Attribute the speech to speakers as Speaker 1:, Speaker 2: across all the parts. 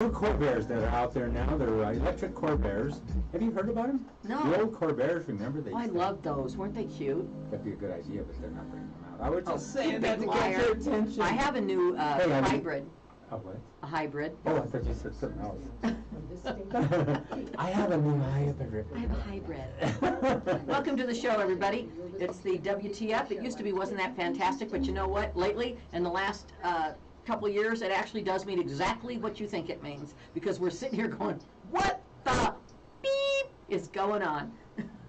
Speaker 1: Old Corvairs that are out there now. They're electric Corvairs. Have you heard about them?
Speaker 2: No.
Speaker 1: The old Corvairs, remember?
Speaker 2: I loved those. Weren't they cute?
Speaker 1: That'd be a good idea, but they're not bringing them out. I was just
Speaker 2: you
Speaker 1: saying that
Speaker 2: big
Speaker 1: to get your
Speaker 2: liar.
Speaker 1: attention.
Speaker 2: I have a new hybrid.
Speaker 1: A what?
Speaker 2: A hybrid.
Speaker 1: Oh, I thought you said something else. I have a new hybrid.
Speaker 2: I have a hybrid. Welcome to the show, everybody. It's the WTF. It used to be wasn't that fantastic, but you know what? Lately, in the last couple of years, it actually does mean exactly what you think it means, because we're sitting here going, what the beep is going on?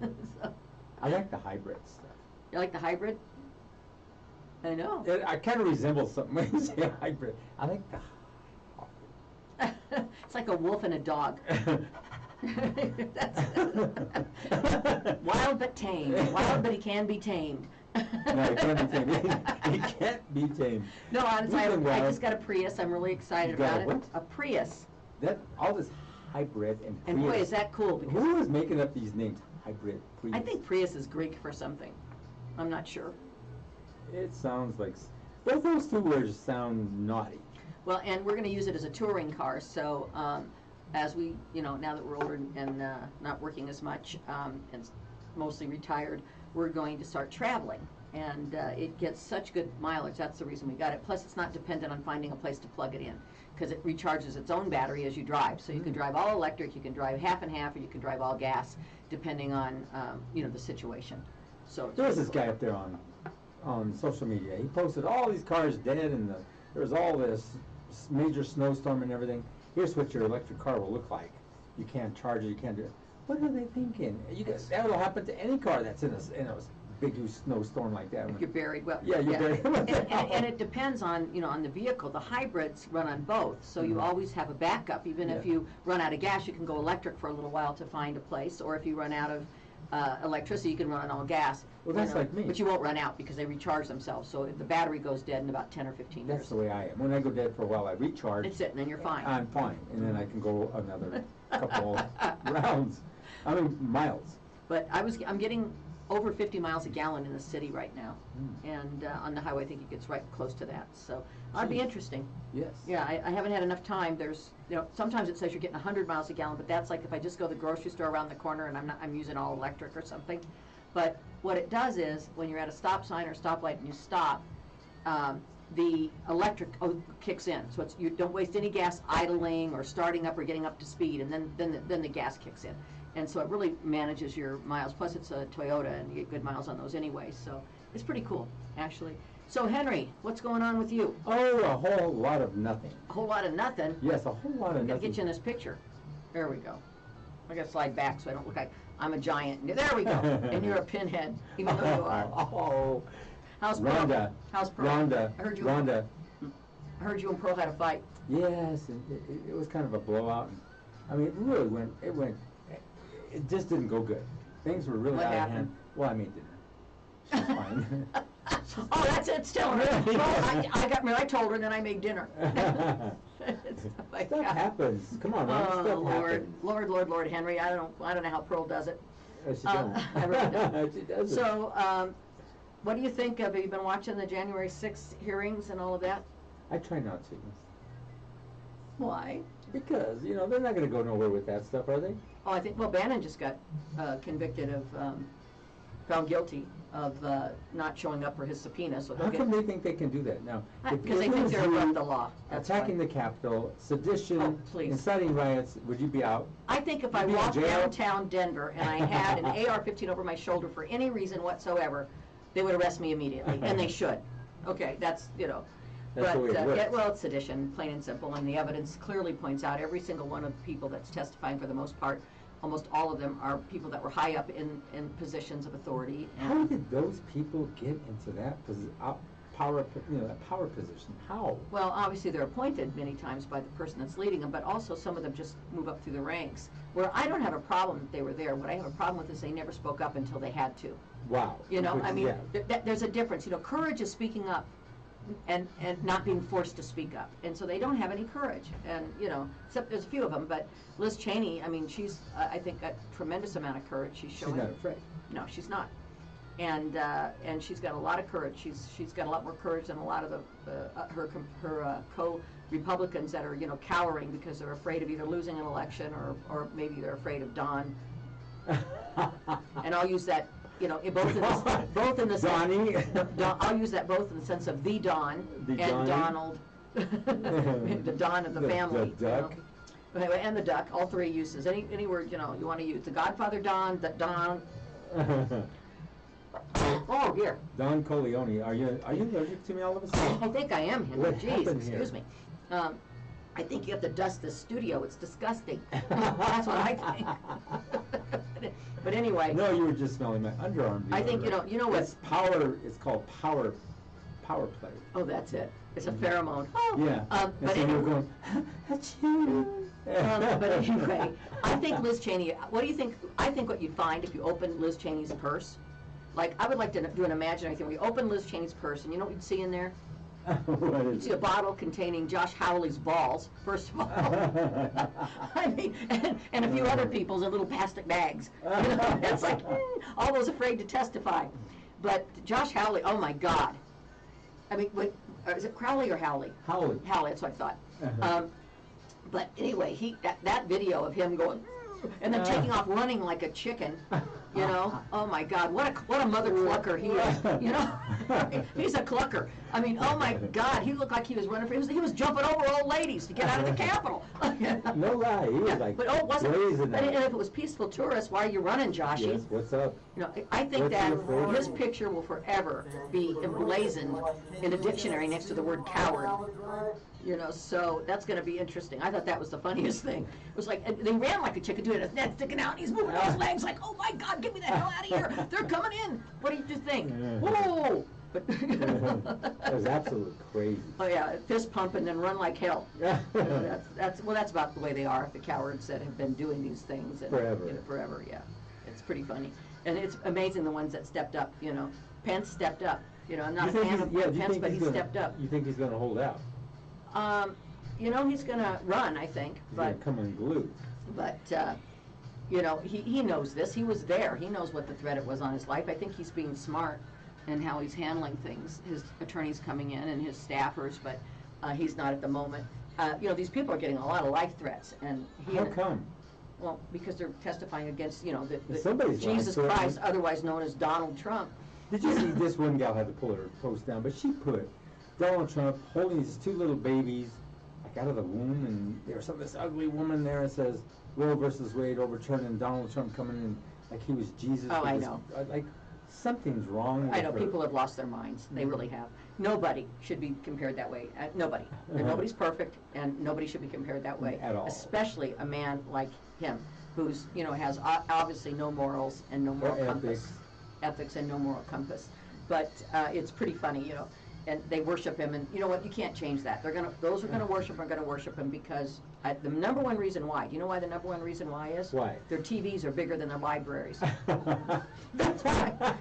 Speaker 2: So,
Speaker 1: I like the hybrid stuff.
Speaker 2: you like the hybrid? I know.
Speaker 1: I kind of resemble something when you say hybrid. I like the
Speaker 2: It's like a wolf and a dog. That's wild but tame. Wild but he can be tamed.
Speaker 1: No, he can't be tamed. He can't be tamed.
Speaker 2: No, honestly, I
Speaker 1: Well,
Speaker 2: just got a Prius. I'm really excited
Speaker 1: You got
Speaker 2: about
Speaker 1: a
Speaker 2: it.
Speaker 1: what?
Speaker 2: A Prius.
Speaker 1: That all this hybrid and
Speaker 2: And
Speaker 1: Prius.
Speaker 2: boy, is that cool. Because
Speaker 1: Who is making up these names? Hybrid, Prius.
Speaker 2: I think Prius is Greek for something. I'm not sure.
Speaker 1: It sounds like both those two words sound naughty.
Speaker 2: Well, and we're going to use it as a touring car. So as we, now that we're older and not working as much and mostly retired, we're going to start traveling. And it gets such good mileage. That's the reason we got it. Plus, it's not dependent on finding a place to plug it in, because it recharges its own battery as you drive. So you can drive all electric, you can drive half and half, or you can drive all gas, depending on the situation. So
Speaker 1: There was this guy up there on social media. He posted all these cars dead, and there was all this major snowstorm and everything. Here's what your electric car will look like. You can't charge it. You can't do it. What are they thinking? That will happen to any car that's in a big huge snowstorm like that.
Speaker 2: If you're buried, well,
Speaker 1: Yeah, you're buried.
Speaker 2: and it depends on on the vehicle. The hybrids run on both, so you always have a backup. Even if you run out of gas, you can go electric for a little while to find a place, or if you run out of electricity, you can run on all gas.
Speaker 1: Well, that's like me.
Speaker 2: But you won't run out because they recharge themselves. So if the battery goes dead in about 10 or 15 years.
Speaker 1: That's the way I am. When I go dead for a while, I recharge.
Speaker 2: That's it, and then you're fine.
Speaker 1: I'm fine, and then I can go another couple rounds. I mean, miles.
Speaker 2: But I'm getting over 50 miles a gallon in the city right now, and on the highway I think it gets right close to that. So that'd be
Speaker 1: Jeez.
Speaker 2: interesting.
Speaker 1: Yes.
Speaker 2: Yeah, I haven't had enough time. There's, sometimes it says you're getting 100 miles a gallon, but that's like if I just go to the grocery store around the corner and I'm using all electric or something. But what it does is when you're at a stop sign or stoplight and you stop, the electric kicks in. So you don't waste any gas idling or starting up or getting up to speed, and then the gas kicks in. And so it really manages your miles. Plus it's a Toyota, and you get good miles on those anyway. So it's pretty cool, actually. So Henry, what's going on with you?
Speaker 1: Oh, a whole lot of nothing.
Speaker 2: A whole lot of nothing.
Speaker 1: Yes, a whole lot of
Speaker 2: I gotta
Speaker 1: nothing.
Speaker 2: get you in this picture. There we go. I gotta slide back so I don't look like I'm a giant. There we go. And you're a pinhead, even though you are.
Speaker 1: Oh,
Speaker 2: How's Pearl?
Speaker 1: Rhonda.
Speaker 2: How's Pearl?
Speaker 1: Rhonda.
Speaker 2: I heard you.
Speaker 1: Rhonda.
Speaker 2: I heard you and Pearl had a fight.
Speaker 1: Yes, it was kind of a blowout. I mean, it really it just didn't go good. Things were really
Speaker 2: What
Speaker 1: out of
Speaker 2: happened?
Speaker 1: hand. Well, I made dinner. She's fine.
Speaker 2: Oh, that's it. Still, well, I got married. I told her, and then I made dinner.
Speaker 1: Stuff happens. Come on, man.
Speaker 2: Oh,
Speaker 1: Stuff
Speaker 2: Lord,
Speaker 1: happens.
Speaker 2: Lord, Henry. I don't know how Pearl does it.
Speaker 1: She don't.
Speaker 2: I really don't.
Speaker 1: She doesn't.
Speaker 2: So, what do you think of? Have you been watching the January 6th hearings and all of that?
Speaker 1: I try not to.
Speaker 2: Why?
Speaker 1: Because, they're not going to go nowhere with that stuff, are they?
Speaker 2: Oh, I think, Bannon just got convicted of, found guilty of not showing up for his subpoena. So
Speaker 1: How come they think they can do that now?
Speaker 2: Because they think they're above the law. That's
Speaker 1: attacking
Speaker 2: why.
Speaker 1: the Capitol, sedition,
Speaker 2: Oh, please.
Speaker 1: inciting riots, would you be out?
Speaker 2: I think if I
Speaker 1: You'd be in
Speaker 2: walked
Speaker 1: jail.
Speaker 2: downtown Denver and I had an AR-15 over my shoulder for any reason whatsoever, they would arrest me immediately, and they should. Okay, that's,
Speaker 1: That's
Speaker 2: but,
Speaker 1: the way it works.
Speaker 2: well, it's sedition, plain and simple, and the evidence clearly points out every single one of the people that's testifying, for the most part, almost all of them are people that were high up in positions of authority.
Speaker 1: How did those people get into that power position? How?
Speaker 2: Well, obviously they're appointed many times by the person that's leading them, but also some of them just move up through the ranks. Where I don't have a problem that they were there. What I have a problem with is they never spoke up until they had to.
Speaker 1: Wow.
Speaker 2: I mean,
Speaker 1: Yeah.
Speaker 2: there's a difference. Courage is speaking up and not being forced to speak up. And so they don't have any courage. And, except there's a few of them. But Liz Cheney, I mean, she's, I think, got a tremendous amount of courage. She's showing.
Speaker 1: She's not afraid.
Speaker 2: No, she's not. And she's got a lot of courage. She's got a lot more courage than a lot of her Republicans that are, cowering because they're afraid of either losing an election or maybe they're afraid of Don. And I'll use that, both in the
Speaker 1: Donnie.
Speaker 2: I'll use that both in the sense of the Don
Speaker 1: The
Speaker 2: and
Speaker 1: Donnie.
Speaker 2: Donald, the Don of the family.
Speaker 1: The duck.
Speaker 2: Anyway, and the duck, all three uses. Any word, you want to use. The Godfather Don, the Don. Oh, dear.
Speaker 1: Don Corleone, are you allergic to me all of a sudden?
Speaker 2: I think I am, Henry.
Speaker 1: What
Speaker 2: Jeez,
Speaker 1: happened here?
Speaker 2: excuse me. I think you have to dust this studio. It's disgusting. That's what I think. But anyway.
Speaker 1: No, you were just smelling my underarm.
Speaker 2: I think, you know what?
Speaker 1: It's power, it's called power play.
Speaker 2: Oh, that's it. It's a pheromone. Oh.
Speaker 1: Yeah.
Speaker 2: But
Speaker 1: so
Speaker 2: anyway.
Speaker 1: you're going, achoo.
Speaker 2: But anyway, I think Liz Cheney, what do you think? I think what you'd find if you opened Liz Cheney's purse, like I would like to do an imaginary thing. We open Liz Cheney's purse, and you know what you'd see in there?
Speaker 1: What
Speaker 2: You'd
Speaker 1: is
Speaker 2: see a bottle containing Josh Howley's balls, first of all. I mean, and a few other people's in little plastic bags. It's like, all those afraid to testify. But Josh Howley, oh my God. I mean, is it Crowley or Howley?
Speaker 1: Howley.
Speaker 2: Howley, that's what I thought. But anyway, that video of him going, and then taking off running like a chicken, oh my God, what a mother clucker he is, he's a clucker. I mean, oh my God, he looked like he was running he was jumping over old ladies to get out of the Capitol.
Speaker 1: No lie, he was like,
Speaker 2: but wasn't
Speaker 1: blazing
Speaker 2: and
Speaker 1: out.
Speaker 2: if it was peaceful tourists, why are you running, Joshy?
Speaker 1: Yes, what's up?
Speaker 2: I think
Speaker 1: What's
Speaker 2: that
Speaker 1: your favorite?
Speaker 2: his picture will forever be emblazoned in a dictionary next to the word coward. So that's going to be interesting. I thought that was the funniest thing. It was like, they ran like a chicken, doing his neck sticking out, and he's moving his legs like, oh my God, get me the hell out of here. They're coming in. What do you think? Whoa! But
Speaker 1: That was absolutely crazy.
Speaker 2: Oh yeah, fist pump and then run like hell. That's about the way they are, the cowards that have been doing these things. And,
Speaker 1: Forever.
Speaker 2: Forever, yeah. It's pretty funny. And it's amazing the ones that stepped up, Pence stepped up. I'm not a fan of Pence, but he stepped up.
Speaker 1: You think he's going to hold out?
Speaker 2: He's going to run, I think.
Speaker 1: He's going to come unglued.
Speaker 2: But, he knows this. He was there. He knows what the threat it was on his life. I think he's being smart in how he's handling things. His attorney's coming in and his staffers, but he's not at the moment. These people are getting a lot of life threats. And
Speaker 1: How come?
Speaker 2: Well, because they're testifying against,
Speaker 1: Somebody's
Speaker 2: Jesus
Speaker 1: life
Speaker 2: Christ,
Speaker 1: threatened.
Speaker 2: otherwise known as Donald Trump.
Speaker 1: Did you see this one gal had to pull her post down, but she put Donald Trump holding these two little babies like out of the womb, and there was this ugly woman there that says Roe versus Wade overturned, and Donald Trump coming in like he was Jesus.
Speaker 2: Oh, I know.
Speaker 1: Like something's wrong with
Speaker 2: I know,
Speaker 1: her.
Speaker 2: people have lost their minds. They really have. Nobody should be compared that way. Nobody. Nobody's perfect, and nobody should be compared that way.
Speaker 1: At all.
Speaker 2: Especially a man like him, who's, has obviously no morals and no moral compass. Ethics and no moral compass. But it's pretty funny, and they worship him, and you know what? You can't change that. Those who are going to worship him because the number one reason why. Do you know why the number one reason why is?
Speaker 1: Why?
Speaker 2: Their TVs are bigger than their libraries. That's why.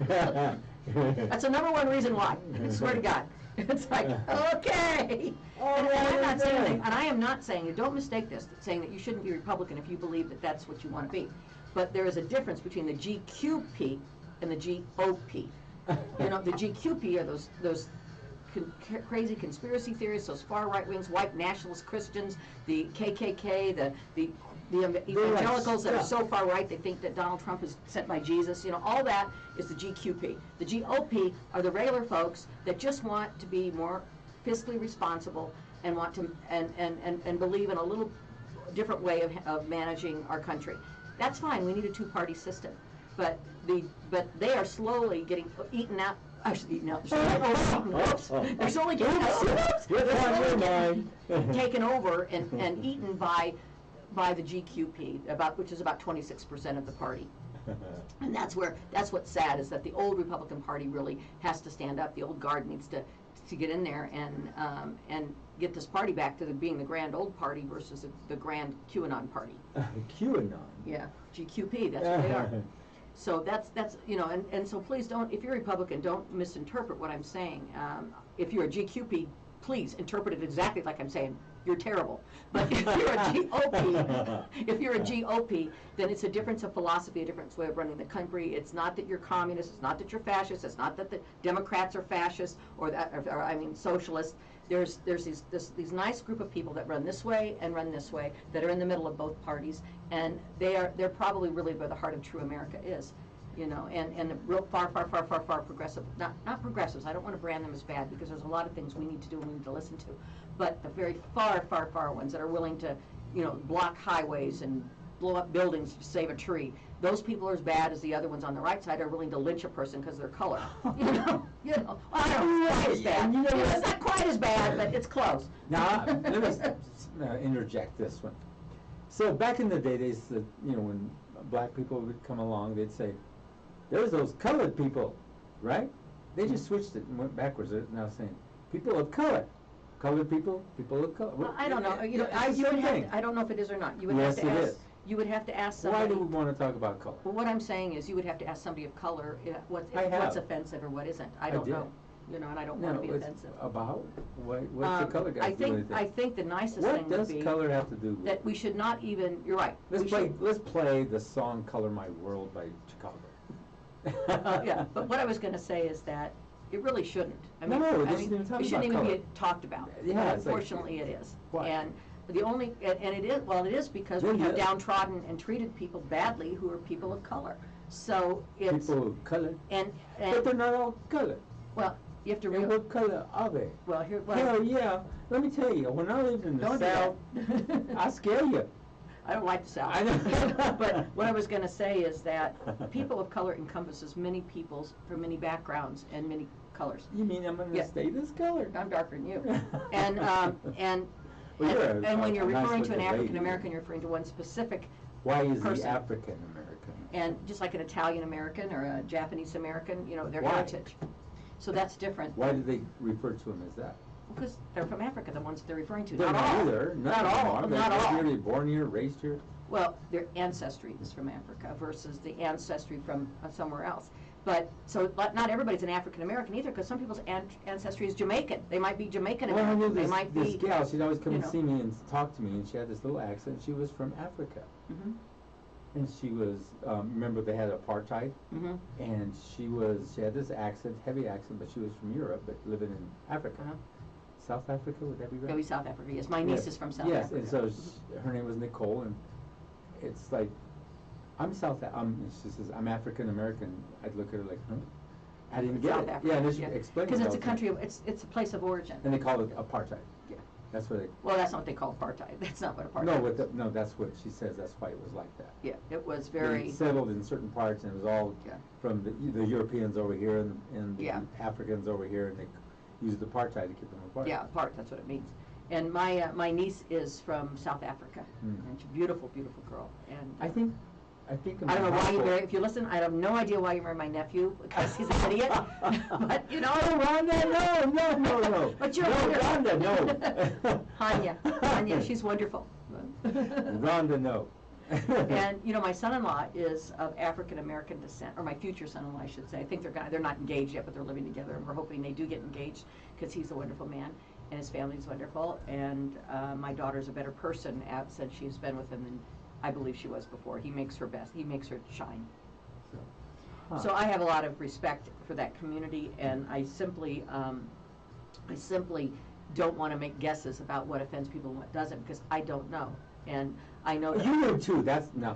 Speaker 2: That's the number one reason why. I swear to God. It's like, okay. And I am not saying, don't mistake this, saying that you shouldn't be Republican if you believe that that's what you want to be. But there is a difference between the GQP and the GOP. The GQP are those crazy conspiracy theorists, those far right wings, white nationalist Christians, the KKK, the evangelicals that are so far right they think that Donald Trump is sent by Jesus. All that is the GQP. The GOP are the regular folks that just want to be more fiscally responsible and want to and believe in a little different way of managing our country. That's fine. We need a two-party system, but they are slowly getting eaten out. Actually, eaten out. They're slowly getting taken over and eaten by the GQP, which is about 26% of the party. And that's what's sad, is that the old Republican Party really has to stand up. The old guard needs to get in there and get this party back to being the grand old party versus the grand QAnon party.
Speaker 1: QAnon?
Speaker 2: Yeah, GQP, that's what they are. So that's and so please don't, if you're a Republican, don't misinterpret what I'm saying. If you're a GQP, please interpret it exactly like I'm saying. You're terrible. But if you're a GOP, then it's a difference of philosophy, a different way of running the country. It's not that you're communist, it's not that you're fascist, it's not that the Democrats are fascist or socialist. there's these nice group of people that run this way and run this way, that are in the middle of both parties, and they're probably really where the heart of true America is, you know, and the real far progressive, not progressives, I don't want to brand them as bad, because there's a lot of things we need to do and we need to listen to, but the very far ones that are willing to, you know, block highways and blow up buildings to save a tree, those people are as bad as the other ones on the right side are willing to lynch a person because of their color. You know, I don't know, it's quite as bad. You know, it's not quite as bad, but it's close.
Speaker 1: Now, let me interject this one. So back in the day, they said, you know, when black people would come along, they'd say, "There's those colored people," right? They just switched it and went backwards. They're now saying, "People of color." Colored people, people of color.
Speaker 2: Well, I don't know. You know, I don't know if it is or not. You would
Speaker 1: Yes,
Speaker 2: have to
Speaker 1: it
Speaker 2: ask.
Speaker 1: is.
Speaker 2: You would have to ask somebody.
Speaker 1: Why do we want to talk about color?
Speaker 2: Well, what I'm saying is, you would have to ask somebody of color what's offensive or what isn't. I don't know. You know, and I don't want to be offensive.
Speaker 1: About what's the color guy do with it?
Speaker 2: I think the nicest thing would be.
Speaker 1: What does color have to do with it?
Speaker 2: That we should not even. You're right.
Speaker 1: Let's play the song "Color My World" by Chicago.
Speaker 2: Yeah, but what I was going to say is that it really shouldn't. I mean, it shouldn't even be talked about.
Speaker 1: Yeah,
Speaker 2: unfortunately, it is.
Speaker 1: Why?
Speaker 2: And the only and it is it is because we have downtrodden and treated people badly who are people of color. So it's
Speaker 1: people of color.
Speaker 2: And
Speaker 1: but they're not all colored.
Speaker 2: Well, you have to
Speaker 1: realize. What color are they?
Speaker 2: Well, here.
Speaker 1: Hell yeah! Let me tell you, when I lived in the South, I scare you.
Speaker 2: I don't like the South.
Speaker 1: I know.
Speaker 2: But what I was going to say is that people of color encompasses many peoples from many backgrounds and many colors.
Speaker 1: You mean I'm going to stay this color?
Speaker 2: I'm darker than you. And when you're referring to an African American, you're referring to one specific
Speaker 1: Why is
Speaker 2: person.
Speaker 1: he African American?
Speaker 2: And just like an Italian American or a Japanese American, you know, their heritage. So that's different.
Speaker 1: Why do they refer to him as that?
Speaker 2: Because they're from Africa, the ones they're referring to.
Speaker 1: They're not either.
Speaker 2: Not all. Not all.
Speaker 1: They're born here, raised here.
Speaker 2: Well, their ancestry is from Africa versus the ancestry from somewhere else. But so not everybody's an African American either, because some people's ancestry is Jamaican. They might be Jamaican American.
Speaker 1: Well,
Speaker 2: they might
Speaker 1: this
Speaker 2: be.
Speaker 1: Gal, she'd always come and see me and talk to me, and she had this little accent. She was from Africa.
Speaker 2: Mm-hmm.
Speaker 1: And she was, remember they had apartheid?
Speaker 2: Mm-hmm.
Speaker 1: And she had this accent, heavy accent, but she was from Europe, but living in Africa.
Speaker 2: Uh-huh.
Speaker 1: South Africa, would that be right?
Speaker 2: That would be South Africa, yes. My niece is from South Africa.
Speaker 1: Yes, and so her name was Nicole, and it's like, she says, I'm African American. I'd look at her like, huh? I didn't get
Speaker 2: South
Speaker 1: it.
Speaker 2: Africa,
Speaker 1: Yeah, and then she explained it.
Speaker 2: Because it's a country, it's a place of origin.
Speaker 1: And they call it apartheid.
Speaker 2: Yeah.
Speaker 1: That's what they.
Speaker 2: Well, that's not what they call apartheid. That's not what apartheid is.
Speaker 1: No, that's what she says. That's why it was like that.
Speaker 2: Yeah, it was very.
Speaker 1: They settled in certain parts, and it was all from the Europeans over here and the Africans over here, and they used apartheid to keep them apart.
Speaker 2: Yeah, apart. That's what it means. And my niece is from South Africa, and she's a beautiful, beautiful girl. And
Speaker 1: I think.
Speaker 2: I don't know why you married. If you listen, I have no idea why you married my nephew, because he's an idiot. But you know,
Speaker 1: Rhonda, no.
Speaker 2: But you're
Speaker 1: Rhonda, no.
Speaker 2: Hanya, she's wonderful.
Speaker 1: Rhonda, no.
Speaker 2: And you know, my son-in-law is of African American descent, or my future son-in-law, I should say. I think they're not engaged yet, but they're living together, and we're hoping they do get engaged, because he's a wonderful man, and his family's wonderful. And my daughter's a better person since she's been with him than I believe she was before. He makes her best. He makes her shine. So I have a lot of respect for that community, and I simply don't want to make guesses about what offends people and what doesn't, because I don't know. And I know that
Speaker 1: you do too. That's you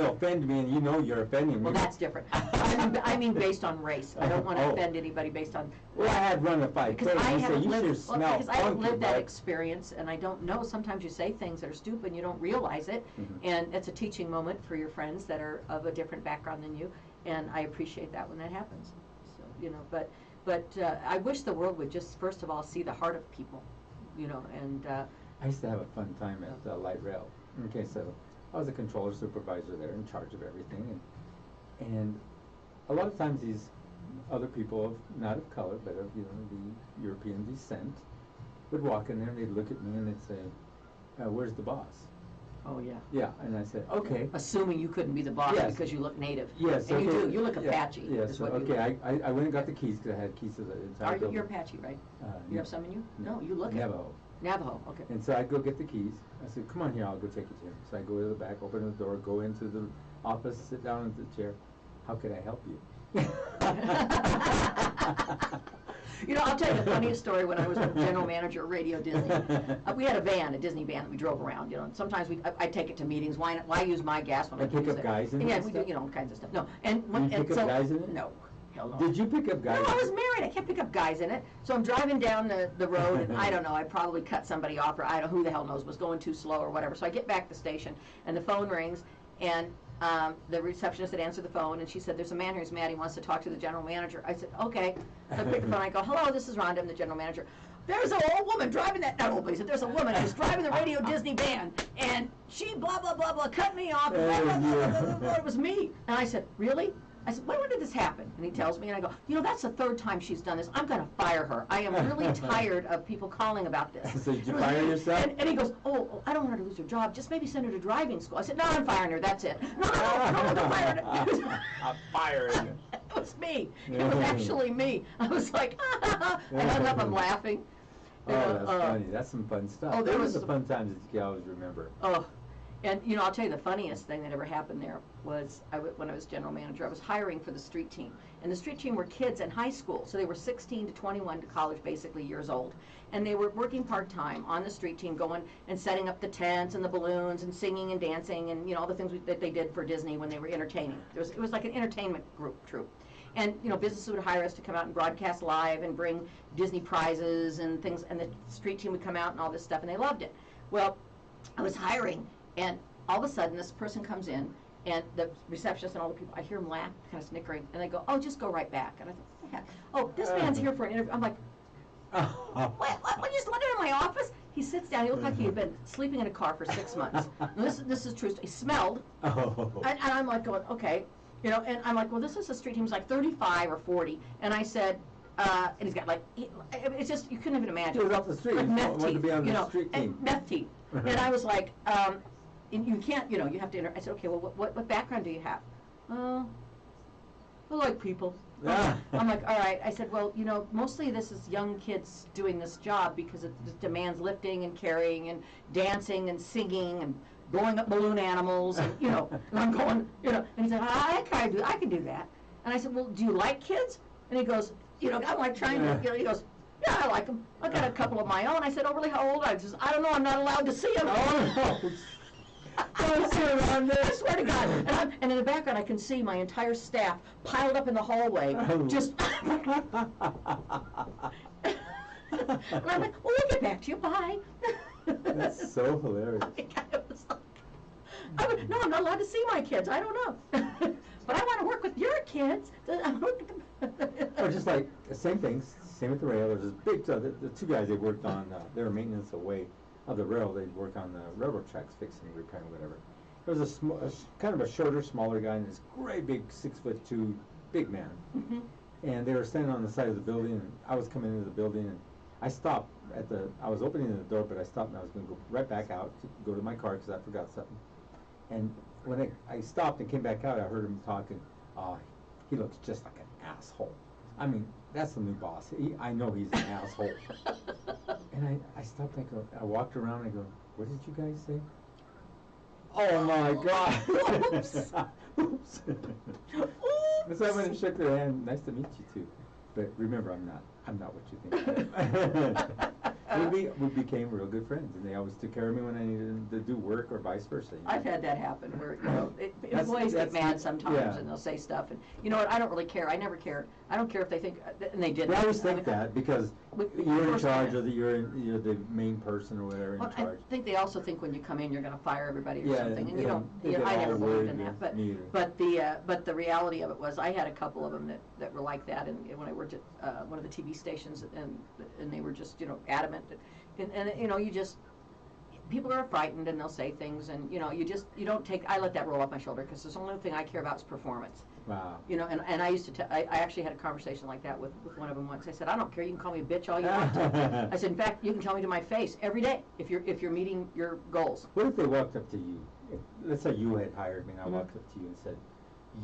Speaker 1: offend me, and you know you're offending me.
Speaker 2: Well, that's different. I mean based on race. I don't want to offend anybody based on.
Speaker 1: Well, I had run a fight.
Speaker 2: Because I haven't lived that experience, and I don't know. Sometimes you say things that are stupid, and you don't realize it, and it's a teaching moment for your friends that are of a different background than you, and I appreciate that when that happens. So you know, but I wish the world would just first of all see the heart of people, you know, and.
Speaker 1: I used to have a fun time at light rail. Okay, so I was a controller supervisor there, in charge of everything, and a lot of times these other people, not of color, but of the European descent, would walk in there and they'd look at me and they'd say, "Where's the boss?"
Speaker 2: Oh yeah.
Speaker 1: Yeah, and I said, "Okay."
Speaker 2: Assuming you couldn't be the boss because you look native.
Speaker 1: Yes.
Speaker 2: And
Speaker 1: okay.
Speaker 2: you do. You look Apache.
Speaker 1: Yes. Okay. I went and got the keys because I had keys to the entire building.
Speaker 2: You're Apache, right? You have some in you? No, you look
Speaker 1: Navajo.
Speaker 2: Okay.
Speaker 1: And so I'd go get the keys. I said, "Come on here, I'll go take you to him." So I go to the back, open the door, go into the office, sit down in the chair. "How could I help you?"
Speaker 2: You know, I'll tell you the funniest story when I was a general manager at Radio Disney. We had a van, a Disney van that we drove around, you know, and sometimes I'd take it to meetings. Why use my gas when I can
Speaker 1: pick
Speaker 2: use
Speaker 1: up
Speaker 2: it?
Speaker 1: guys in it
Speaker 2: Yeah,
Speaker 1: and
Speaker 2: we do,
Speaker 1: stuff?
Speaker 2: you know, all kinds of stuff. No, and
Speaker 1: You pick up guys in it?
Speaker 2: No. Hell no.
Speaker 1: Did you pick up guys?
Speaker 2: No, I was married. I can't pick up guys in it. So I'm driving down the road, and I don't know, I probably cut somebody off, or I don't, who the hell knows, was going too slow or whatever. So I get back to the station, and the phone rings, and the receptionist had answered the phone, and she said, there's a man here who's mad. He wants to talk to the general manager. I said, okay. So I pick the phone. I go, hello, this is Rhonda. I'm the general manager. There's an old woman driving that, not old, but he said, there's a woman who's driving the Radio Disney van, and she blah, blah, blah, blah, cut me off, blah, blah, blah, blah, blah, blah. It was me. And I said, really? I said, when did this happen? And he tells me, and I go, you know, that's the third time she's done this. I'm going to fire her. I am really tired of people calling about this.
Speaker 1: So did you fire yourself?
Speaker 2: And he goes, oh, I don't want her to lose her job. Just maybe send her to driving school. I said, no, I'm firing her. That's it. No, I'm firing her.
Speaker 1: I'm firing her.
Speaker 2: It was me. It was actually me. I was like, I hung up. I'm laughing.
Speaker 1: Oh, that's funny. That's some fun stuff.
Speaker 2: Oh, there
Speaker 1: Those
Speaker 2: was
Speaker 1: are the
Speaker 2: some-
Speaker 1: fun times that you can always remember.
Speaker 2: Oh, and you know, I'll tell you the funniest thing that ever happened there was when I was general manager, I was hiring for the street team. And the street team were kids in high school, so they were 16 to 21 to college, basically, years old. And they were working part-time on the street team, going and setting up the tents and the balloons and singing and dancing and, you know, all the things that they did for Disney when they were entertaining. It was like an entertainment troupe. And, you know, businesses would hire us to come out and broadcast live and bring Disney prizes and things, and the street team would come out and all this stuff, and they loved it. Well, I was hiring, and all of a sudden, this person comes in, and the receptionist and all the people, I hear them laugh, kind of snickering, and they go, oh, just go right back. And I thought, what the heck? Oh, this man's here for an interview. I'm like, what, you just let him in my office? He sits down, he looked like he had been sleeping in a car for 6 months. And this is true. He smelled,
Speaker 1: Oh.
Speaker 2: and I'm like going, okay. You know, and I'm like, well, this is a street team. He's like 35 or 40. And I said, and he's got like, it's just, you couldn't even imagine.
Speaker 1: He was off the street.
Speaker 2: Like
Speaker 1: He
Speaker 2: meth
Speaker 1: wanted to
Speaker 2: teeth,
Speaker 1: be on
Speaker 2: you
Speaker 1: the
Speaker 2: know,
Speaker 1: street
Speaker 2: and
Speaker 1: team.
Speaker 2: meth teeth. And I was like, and you can't, you know, you have to I said, okay, well, what background do you have? I like people. I'm like, all right. I said, well, you know, mostly this is young kids doing this job because it demands lifting and carrying and dancing and singing and blowing up balloon animals, and, you know, and I'm going, you know, and he said, I can do that. And I said, well, do you like kids? And he goes, you know, I'm like trying to, you know, he goes, yeah, I like them. I got a couple of my own. I said, oh, really, how old are you? He says, I don't know, I'm not allowed to see them.
Speaker 1: Oh, no. Don't sit around there.
Speaker 2: I swear to God. And in the background, I can see my entire staff piled up in the hallway, just. And I'm like, well, we'll get back to you. Bye.
Speaker 1: That's so hilarious.
Speaker 2: No, I'm not allowed to see my kids. I don't know. But I want to work with your kids.
Speaker 1: Or just like, same things, same with the rail. There's this big, the two guys, they worked on, they were maintenance away of the rail. They'd work on the railroad tracks, fixing, repairing, whatever. There was kind of a shorter, smaller guy, and this great big 6'2" big man.
Speaker 2: Mhm.
Speaker 1: And they were standing on the side of the building, and I was coming into the building, and I stopped I was opening the door, but I stopped, and I was going to go right back out to go to my car because I forgot something. And when I stopped and came back out, I heard him talking. He looks just like an asshole. I mean, that's the new boss. I know he's an asshole. And I stopped and I walked around and I go, what did you guys say? Oh my God.
Speaker 2: Oops.
Speaker 1: Oops. So I went and shook their hand. Nice to meet you too. But remember, I'm not what you think. We became real good friends, and they always took care of me when I needed to do work or vice versa. You know?
Speaker 2: I've had that happen where, you know, employees
Speaker 1: that's
Speaker 2: get mad sometimes,
Speaker 1: yeah.
Speaker 2: and they'll say stuff, and you know what, I don't really care. I never cared. I don't care if they think, and they did.
Speaker 1: They always think that because you're in
Speaker 2: first
Speaker 1: charge,
Speaker 2: minute.
Speaker 1: or you're the main person or whatever
Speaker 2: Well,
Speaker 1: in charge.
Speaker 2: I think they also think when you come in, you're going to fire everybody or
Speaker 1: Yeah,
Speaker 2: something, and
Speaker 1: they
Speaker 2: you
Speaker 1: don't
Speaker 2: don't.
Speaker 1: think
Speaker 2: You know,
Speaker 1: at
Speaker 2: I
Speaker 1: all
Speaker 2: never believed
Speaker 1: worried,
Speaker 2: in
Speaker 1: yeah,
Speaker 2: that,
Speaker 1: me
Speaker 2: but the reality of it was, I had a couple of them that were like that, and when I worked at one of the TV stations, and they were just, you know, adamant, and you know, people are frightened and they'll say things, and you know, you don't take. I let that roll off my shoulder because the only thing I care about is performance.
Speaker 1: Wow.
Speaker 2: You know, and I used to. I actually had a conversation like that with one of them once. I said, I don't care. You can call me a bitch all you want to. I said, in fact, you can tell me to my face every day if you're meeting your goals.
Speaker 1: What if they walked up to you? Let's say you had hired me, and I walked up to you and said,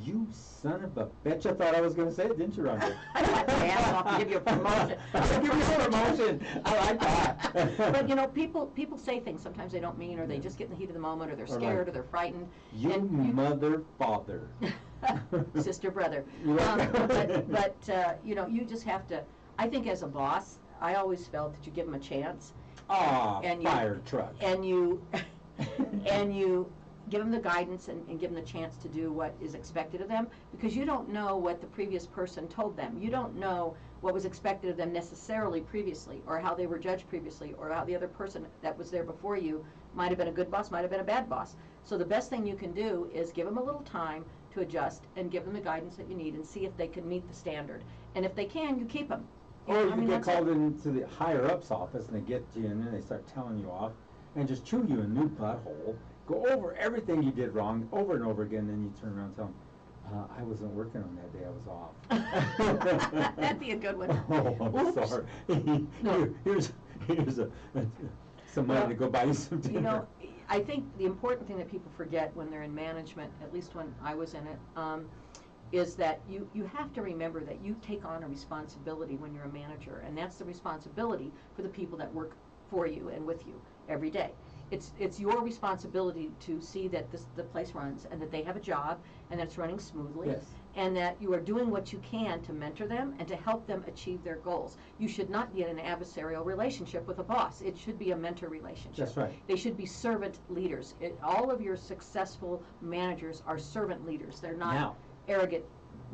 Speaker 1: "You son of a bitch! I thought I was going to say it, didn't you, Rhonda?"
Speaker 2: I like my ass off to give you a promotion.
Speaker 1: I'll give you a promotion. I like that.
Speaker 2: But you know, people say things sometimes they don't mean, or they just get in the heat of the moment, or they're scared, or they're frightened.
Speaker 1: You mother, father.
Speaker 2: Sister, brother.
Speaker 1: You like
Speaker 2: But you know, you just have to. I think as a boss, I always felt that you give them a chance.
Speaker 1: And fire truck.
Speaker 2: And you, and you give them the guidance and give them the chance to do what is expected of them, because you don't know what the previous person told them. You don't know what was expected of them necessarily previously, or how they were judged previously, or how the other person that was there before you might have been a good boss, might have been a bad boss. So the best thing you can do is give them a little time to adjust and give them the guidance that you need and see if they can meet the standard. And if they can, you keep them.
Speaker 1: Or you get called into the higher-ups office and they get you in and they start telling you off and just chew you a new butthole, go over everything you did wrong over and over again, then you turn around and tell them, I wasn't working on that day, I was off.
Speaker 2: That'd be a good one.
Speaker 1: Oh, I'm
Speaker 2: Oops.
Speaker 1: sorry.
Speaker 2: No.
Speaker 1: Here's some money to go buy you some dinner.
Speaker 2: You know, I think the important thing that people forget when they're in management, at least when I was in it, is that you have to remember that you take on a responsibility when you're a manager, and that's the responsibility for the people that work for you and with you every day. It's your responsibility to see that the place runs and that they have a job and that it's running smoothly.
Speaker 1: Yes.
Speaker 2: And that you are doing what you can to mentor them and to help them achieve their goals. You should not be in an adversarial relationship with a boss. It should be a mentor relationship.
Speaker 1: That's right.
Speaker 2: They should be servant leaders. All of your successful managers are servant leaders. They're not arrogant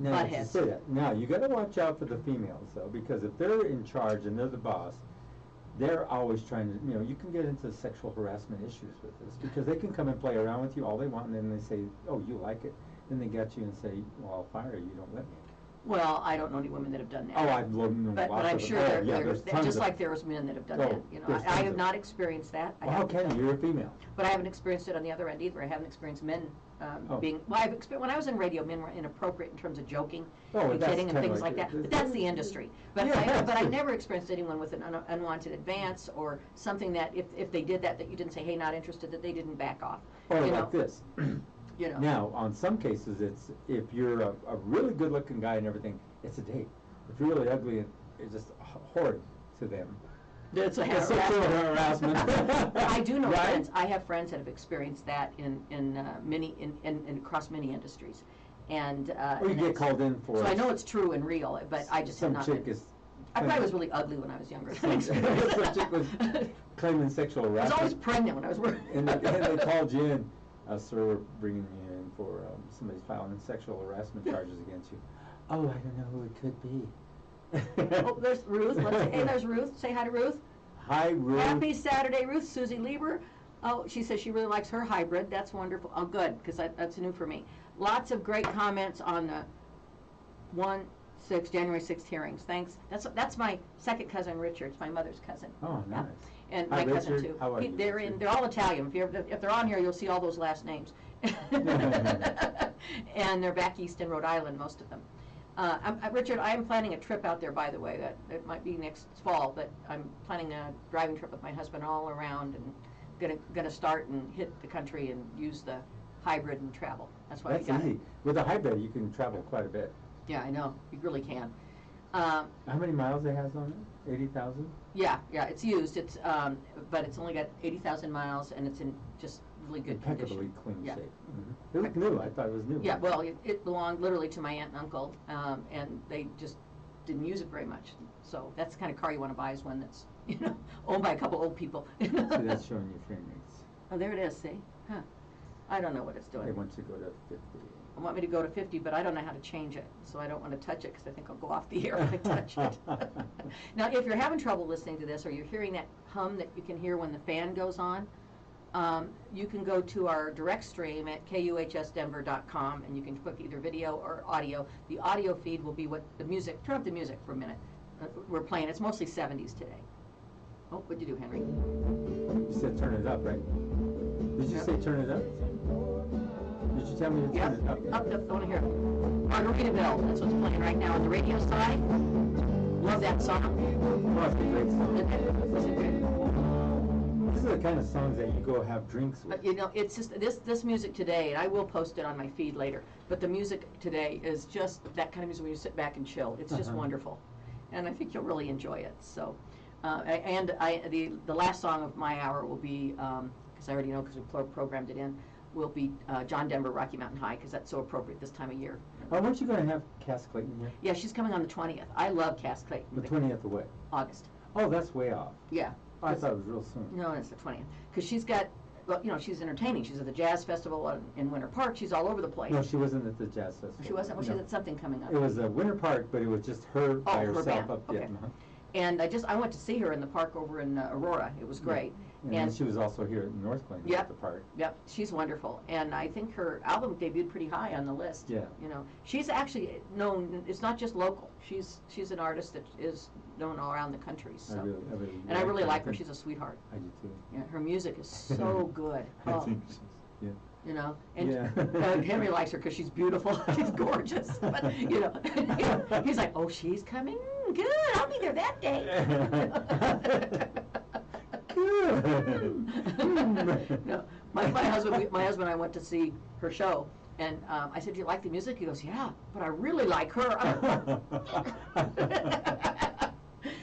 Speaker 1: Now, to
Speaker 2: buttheads.
Speaker 1: say that, now you got to watch out for the females though, because if they're in charge and they're the boss, they're always trying to, you can get into sexual harassment issues with this, because they can come and play around with you all they want, and then they say, oh, you like it. Then they get you and say, well, I'll fire you, don't let me.
Speaker 2: Well, I don't know any women that have done that.
Speaker 1: Oh, I've known
Speaker 2: But
Speaker 1: lots
Speaker 2: I'm
Speaker 1: of them.
Speaker 2: sure
Speaker 1: Oh, yeah, there's tons
Speaker 2: just
Speaker 1: of
Speaker 2: like there was men that have done that.
Speaker 1: there's
Speaker 2: I
Speaker 1: tons
Speaker 2: have
Speaker 1: of
Speaker 2: not experienced that.
Speaker 1: Well, how can you? You're a female.
Speaker 2: But I haven't experienced it on the other end either. I haven't experienced men being, well, when I was in radio, men were inappropriate in terms of joking and
Speaker 1: that's
Speaker 2: kidding and
Speaker 1: kinda
Speaker 2: things like
Speaker 1: like
Speaker 2: that. But that's the industry. But
Speaker 1: Yeah,
Speaker 2: I never experienced anyone with an unwanted advance or something that if they did that you didn't say, hey, not interested, that they didn't back off.
Speaker 1: Or like this.
Speaker 2: You know.
Speaker 1: Now, on some cases, it's if you're a really good-looking guy and everything, it's a date. If you're really ugly, it's just horrid to them.
Speaker 2: It's a
Speaker 1: It's sexual harassment.
Speaker 2: I do know
Speaker 1: Right?
Speaker 2: friends. I have friends that have experienced that in across many industries, and
Speaker 1: Or you
Speaker 2: and
Speaker 1: get
Speaker 2: it's-
Speaker 1: called in for.
Speaker 2: So I know it's true and real, but I just have
Speaker 1: some
Speaker 2: not.
Speaker 1: chick
Speaker 2: been-
Speaker 1: is.
Speaker 2: I probably was really ugly when I was younger.
Speaker 1: Some chick was claiming sexual
Speaker 2: I was
Speaker 1: harassment.
Speaker 2: always pregnant when I was working.
Speaker 1: And they called you in, sir, we're bringing you in for somebody's filing sexual harassment charges against you. Oh, I don't know who it could be.
Speaker 2: Oh, there's Ruth. Let's say, hey, there's Ruth. Say hi to Ruth.
Speaker 1: Hi, Ruth.
Speaker 2: Happy Saturday, Ruth. Susie Lieber. Oh, she says she really likes her hybrid. That's wonderful. Oh, good, because that's new for me. Lots of great comments on the January 6th hearings. Thanks. That's my second cousin, Richard. It's my mother's cousin.
Speaker 1: Oh, nice.
Speaker 2: And
Speaker 1: Hi,
Speaker 2: my cousin
Speaker 1: Richard.
Speaker 2: too.
Speaker 1: How are you, Richard?
Speaker 2: They're all Italian. If they're on here, you'll see all those last names. And they're back east in Rhode Island, most of them. Richard, I am planning a trip out there, by the way. That it might be next fall, but I'm planning a driving trip with my husband all around, and gonna start and hit the country and use the hybrid and travel. That's why we
Speaker 1: That's
Speaker 2: got
Speaker 1: easy.
Speaker 2: it.
Speaker 1: With a hybrid, you can travel quite a bit.
Speaker 2: Yeah, I know. You really can.
Speaker 1: How many miles it has on it? 80,000?
Speaker 2: Yeah, it's used. It's but it's only got 80,000 miles, and it's in just really good
Speaker 1: Impeccably
Speaker 2: condition.
Speaker 1: clean
Speaker 2: Yeah.
Speaker 1: shape. It looked new. I thought it was new.
Speaker 2: Yeah, well, it belonged literally to my aunt and uncle, and they just didn't use it very much. So that's the kind of car you want to buy, is one that's owned by a couple old people.
Speaker 1: See, that's showing you frame rates.
Speaker 2: Oh, there it is. See, huh? I don't know what it's doing.
Speaker 1: They want you to go to 50.
Speaker 2: I want me to go to 50, but I don't know how to change it, so I don't want to touch it because I think I'll go off the air if I touch it. Now, if you're having trouble listening to this, or you're hearing that hum that you can hear when the fan goes on, you can go to our direct stream at KUHSdenver.com, and you can click either video or audio. The audio feed will be what the music. Turn up the music for a minute. We're playing. It's mostly 70s today. Oh, what'd you do, Henry?
Speaker 1: You said turn it up, right? Did you say turn it up? Did you tell me to turn it up?
Speaker 2: Up, I want to hear it. Margaritaville, that's what's playing right now on the radio side. Love that song.
Speaker 1: Oh, it's a great song.
Speaker 2: Is it good?
Speaker 1: These are the kind of songs that you go have drinks with.
Speaker 2: It's just this music today, and I will post it on my feed later, but the music today is just that kind of music where you sit back and chill. It's just wonderful, and I think you'll really enjoy it. So, the last song of my hour will be, because I already know because we programmed it in, will be John Denver, Rocky Mountain High, because that's so appropriate this time of year.
Speaker 1: Oh, weren't you gonna have Cass Clayton here?
Speaker 2: Yeah, she's coming on the 20th. I love Cass Clayton.
Speaker 1: The 20th of what?
Speaker 2: August.
Speaker 1: Oh, that's way off.
Speaker 2: Yeah.
Speaker 1: Oh, I thought it was real soon.
Speaker 2: No, it's the 20th. Because she's got, well, you know, she's entertaining. She's at the Jazz Festival in Winter Park. She's all over the place.
Speaker 1: No, she wasn't at the Jazz Festival.
Speaker 2: She wasn't? Well,
Speaker 1: No.
Speaker 2: she's at something coming up.
Speaker 1: It was a Winter Park, but it was just her by
Speaker 2: her
Speaker 1: herself
Speaker 2: band.
Speaker 1: up.
Speaker 2: Okay.
Speaker 1: Yeah,
Speaker 2: And I went to see her in the park over in Aurora. It was great.
Speaker 1: And then she was also here at North Glen
Speaker 2: Yep.
Speaker 1: at the park.
Speaker 2: Yep, she's wonderful. And I think her album debuted pretty high on the list.
Speaker 1: Yeah.
Speaker 2: You know, she's actually known, it's not just local. She's an artist that is known all around the country. So. I really like her. She's a sweetheart.
Speaker 1: I do too.
Speaker 2: Yeah, her music is so good.
Speaker 1: I
Speaker 2: Oh.
Speaker 1: think she's, yeah.
Speaker 2: You know, and
Speaker 1: Yeah.
Speaker 2: Henry likes her because she's beautiful, she's gorgeous. But you know, he's like, "Oh, she's coming. Good, I'll be there that day."
Speaker 1: Good.
Speaker 2: No, my husband and I went to see her show, and I said, "Do you like the music?" He goes, "Yeah, but I really like her."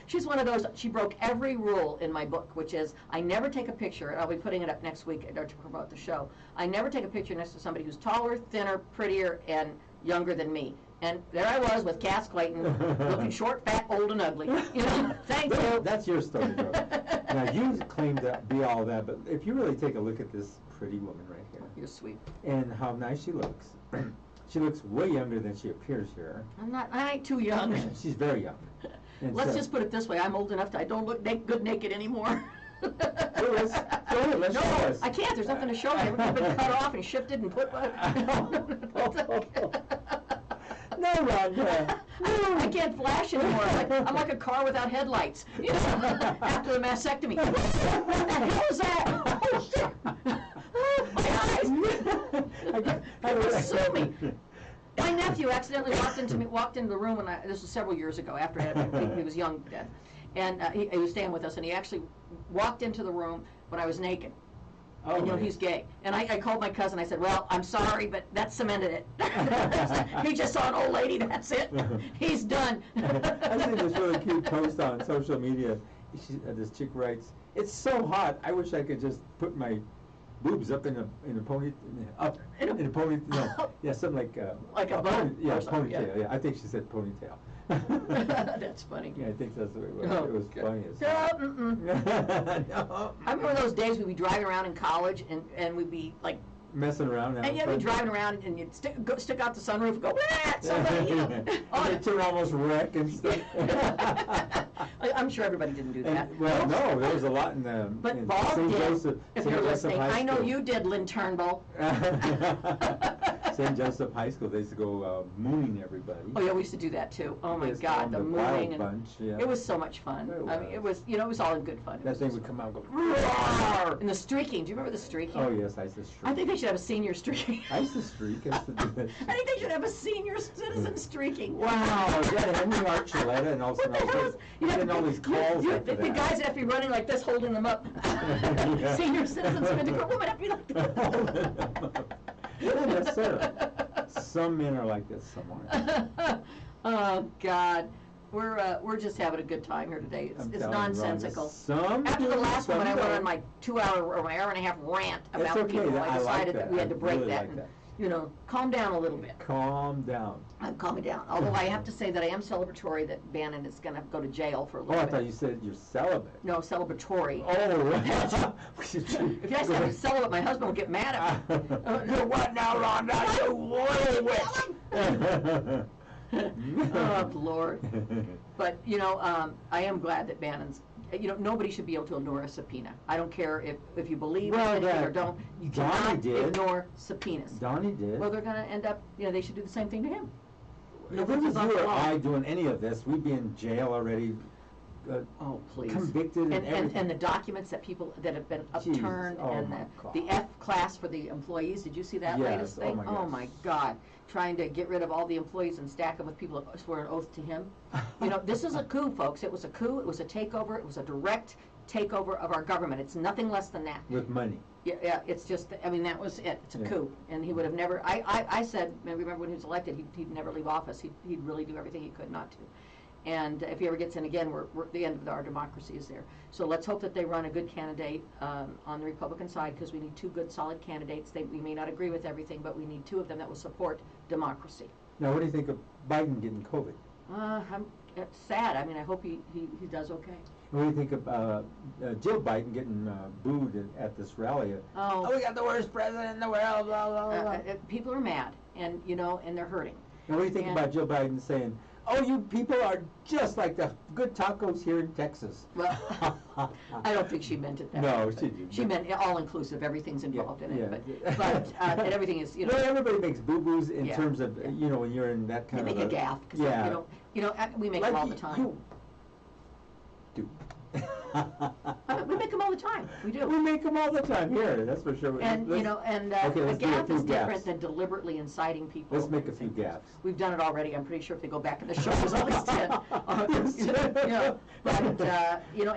Speaker 2: She's one of those, she broke every rule in my book, which is I never take a picture, and I'll be putting it up next week to promote the show. I never take a picture next to somebody who's taller, thinner, prettier, and younger than me. And there I was with Cass Clayton, looking short, fat, old, and ugly. You know, thank you.
Speaker 1: That's your story, though. Now, you claim to be all that, but if you really take a look at this pretty woman right here,
Speaker 2: You're sweet.
Speaker 1: and how nice she looks, she looks way younger than she appears here.
Speaker 2: I ain't too young.
Speaker 1: She's very young. And
Speaker 2: Let's
Speaker 1: so-
Speaker 2: just put it this way, I'm old enough I don't look good naked anymore.
Speaker 1: Go ahead, let's
Speaker 2: No,
Speaker 1: show us.
Speaker 2: I can't, there's nothing to show. Everything's been cut off and shifted and put.
Speaker 1: No, Rhonda.
Speaker 2: I can't flash anymore. I'm like a car without headlights. You know, after the mastectomy. What the hell is that? Oh shit! Oh, my eyes! It will sue me. My nephew accidentally walked into the room, and this was several years ago. After he was young then, and he was staying with us, and he actually walked into the room when I was naked.
Speaker 1: Oh,
Speaker 2: and, you know,
Speaker 1: man.
Speaker 2: he's gay. And I called my cousin. I said, "Well, I'm sorry, but that cemented it." He just saw an old lady. That's it. He's done.
Speaker 1: I see this really cute post on social media. This chick writes, "It's so hot. I wish I could just put my boobs up in a pony, up in a pony. No, yeah, something like
Speaker 2: a bun
Speaker 1: yeah,
Speaker 2: or something,
Speaker 1: ponytail. Yeah, I think she said ponytail."
Speaker 2: That's funny.
Speaker 1: Yeah, I think that's the way it was.
Speaker 2: Oh,
Speaker 1: It was funny as
Speaker 2: No,
Speaker 1: hell.
Speaker 2: No. I remember those days we'd be driving around in college and we'd be like,
Speaker 1: Messing around.
Speaker 2: and you'd be driving around and you'd stick out the sunroof and go, "Ah, somebody," you know.
Speaker 1: Oh, the two almost wreck and stuff.
Speaker 2: I'm sure everybody didn't do that.
Speaker 1: And, well, no, there was a lot in the
Speaker 2: But
Speaker 1: in
Speaker 2: Bob
Speaker 1: St.
Speaker 2: did,
Speaker 1: Joseph,
Speaker 2: if
Speaker 1: St.
Speaker 2: you're
Speaker 1: Joseph
Speaker 2: listening.
Speaker 1: High
Speaker 2: I know
Speaker 1: School.
Speaker 2: you did, Lynn Turnbull.
Speaker 1: St. Joseph High School, they used to go mooning everybody.
Speaker 2: Oh yeah, we used to do that too. Oh my
Speaker 1: Just
Speaker 2: God,
Speaker 1: on
Speaker 2: the
Speaker 1: Wild
Speaker 2: mooning and
Speaker 1: Bunch, yeah.
Speaker 2: it was so much fun.
Speaker 1: It
Speaker 2: I mean, it was, you know, it was all in good fun. It
Speaker 1: That
Speaker 2: was
Speaker 1: thing
Speaker 2: just
Speaker 1: would come out and go,
Speaker 2: fun.
Speaker 1: "Roar!"
Speaker 2: And the streaking. Do you remember the streaking?
Speaker 1: Oh, yes, I used to streak.
Speaker 2: I think they should have a senior streaking.
Speaker 1: I used to streak. I used to do that.
Speaker 2: I think they should have a senior citizen streaking.
Speaker 1: Wow, you had Henry Archuleta and also
Speaker 2: What the hell is, you have
Speaker 1: getting all these calls after
Speaker 2: the
Speaker 1: that.
Speaker 2: guys that have to be running like this, holding them up.
Speaker 1: Yeah.
Speaker 2: Senior citizens, men to grow women have to be like this.
Speaker 1: Not necessarily. Some men are like this somewhere.
Speaker 2: Oh God, we're just having a good time here today. It's
Speaker 1: I'm telling you, Rhonda,
Speaker 2: nonsensical.
Speaker 1: some
Speaker 2: After the
Speaker 1: do,
Speaker 2: last one,
Speaker 1: some
Speaker 2: when I went
Speaker 1: don't.
Speaker 2: on my 2-hour or my hour and a half rant
Speaker 1: It's
Speaker 2: about
Speaker 1: okay,
Speaker 2: people,
Speaker 1: I
Speaker 2: I
Speaker 1: like
Speaker 2: decided
Speaker 1: that.
Speaker 2: that we had to
Speaker 1: I
Speaker 2: break
Speaker 1: really
Speaker 2: that
Speaker 1: like
Speaker 2: and,
Speaker 1: that.
Speaker 2: you know, calm down a little bit.
Speaker 1: Calm down.
Speaker 2: I'm calming down. Although I have to say that I am celebratory that Bannon is going to go to jail for a
Speaker 1: Oh,
Speaker 2: little
Speaker 1: I
Speaker 2: bit.
Speaker 1: thought you said you're celibate.
Speaker 2: No, celebratory.
Speaker 1: Oh,
Speaker 2: If I said I'm celibate, my husband will get mad at me.
Speaker 1: You're what now, Rhonda? You little witch!
Speaker 2: Oh, Lord. But, you know, I am glad that Bannon's, you know, nobody should be able to ignore a subpoena. I don't care if you believe in
Speaker 1: Well,
Speaker 2: anything or
Speaker 1: that-
Speaker 2: don't. You
Speaker 1: Donnie
Speaker 2: cannot
Speaker 1: did.
Speaker 2: ignore subpoenas.
Speaker 1: Donnie did.
Speaker 2: Well, they're going to end up, you know, they should do the same thing to him.
Speaker 1: If it was
Speaker 2: Nobody's on
Speaker 1: you
Speaker 2: the
Speaker 1: or
Speaker 2: law.
Speaker 1: I doing any of this, we'd be in jail already,
Speaker 2: Oh, please.
Speaker 1: convicted and everything.
Speaker 2: And the documents that people, that have been
Speaker 1: Jesus,
Speaker 2: upturned,
Speaker 1: oh
Speaker 2: and
Speaker 1: my
Speaker 2: the
Speaker 1: God.
Speaker 2: F class for the employees, did you see that
Speaker 1: Yes,
Speaker 2: latest
Speaker 1: oh
Speaker 2: thing?
Speaker 1: my
Speaker 2: Oh
Speaker 1: gosh.
Speaker 2: my God, trying to get rid of all the employees and stack them with people that swore an oath to him. You know, this is a coup, folks, it was a coup, it was a takeover, it was a direct takeover of our government, it's nothing less than that.
Speaker 1: With money.
Speaker 2: Yeah, it's just, I mean, that was it, it's a
Speaker 1: Yeah.
Speaker 2: coup, and he would have never, I said, I remember when he was elected, he'd never leave office, he'd really do everything he could not to. And if he ever gets in again, we're the end of our democracy is there. So let's hope that they run a good candidate on the Republican side, because we need two good, solid candidates. We may not agree with everything, but we need two of them that will support democracy.
Speaker 1: Now, what do you think of Biden getting COVID?
Speaker 2: It's sad. I mean, I hope he does okay.
Speaker 1: What do you think of Jill Biden getting booed at this rally?
Speaker 2: Oh,
Speaker 1: We got the worst president in the world, blah, blah, blah.
Speaker 2: People are mad, and and they're hurting.
Speaker 1: And what do you think about Jill Biden saying, "Oh, you people are just like the good tacos here in Texas"?
Speaker 2: Well, I don't think she meant it that way.
Speaker 1: No,
Speaker 2: but
Speaker 1: she didn't.
Speaker 2: She meant all-inclusive. Everything's involved in it.
Speaker 1: Yeah.
Speaker 2: But and everything is,
Speaker 1: Well, everybody makes boo-boos in
Speaker 2: Yeah,
Speaker 1: terms of,
Speaker 2: yeah.
Speaker 1: when you're in that
Speaker 2: They
Speaker 1: kind of
Speaker 2: make a gaffe. 'Cause
Speaker 1: Yeah.
Speaker 2: we make
Speaker 1: Like
Speaker 2: them all the time.
Speaker 1: You do.
Speaker 2: We make them all the time. We do.
Speaker 1: We make them all the time here, that's for sure.
Speaker 2: And,
Speaker 1: Let's- okay,
Speaker 2: a
Speaker 1: let's do a
Speaker 2: gaffe
Speaker 1: few
Speaker 2: is different
Speaker 1: gaffes.
Speaker 2: than deliberately inciting people.
Speaker 1: Let's make a few gaffes.
Speaker 2: We've done it already. I'm pretty sure if they go back in the show, there's at least 10. But,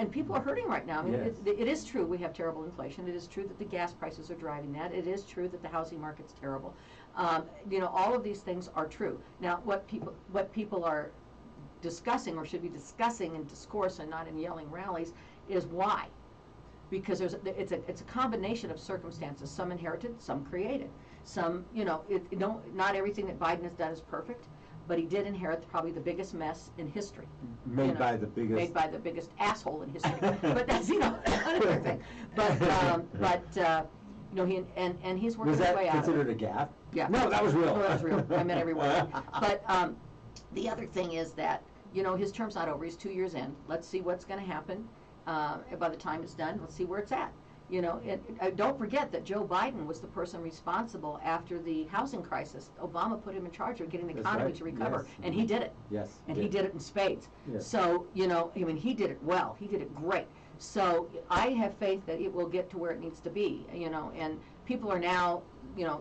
Speaker 2: and people are hurting right now. I mean,
Speaker 1: Yes.
Speaker 2: it is true we have terrible inflation. It is true that the gas prices are driving that. It is true that the housing market's terrible. All of these things are true. Now, what people are discussing, or should be discussing in discourse and not in yelling rallies, is why. Because it's a combination of circumstances. Some inherited, some created. Some, not everything that Biden has done is perfect, but he did inherit probably the biggest mess in history.
Speaker 1: Made by the biggest
Speaker 2: asshole in history. But that's another thing. But he's working
Speaker 1: Was
Speaker 2: his
Speaker 1: that
Speaker 2: way out of it.
Speaker 1: considered a gaffe?
Speaker 2: Yeah.
Speaker 1: No, that was real.
Speaker 2: No, that was real. I meant every word. But the other thing is that, his term's not over. He's 2 years in. Let's see what's going to happen by the time it's done. Let's see where it's at. Don't forget that Joe Biden was the person responsible after the housing crisis. Obama put him in charge of getting the
Speaker 1: That's
Speaker 2: economy
Speaker 1: right.
Speaker 2: to recover,
Speaker 1: Yes.
Speaker 2: and he did it.
Speaker 1: Yes.
Speaker 2: And he did it in spades.
Speaker 1: Yes.
Speaker 2: So, he did it well. He did it great. So I have faith that it will get to where it needs to be, and people are now,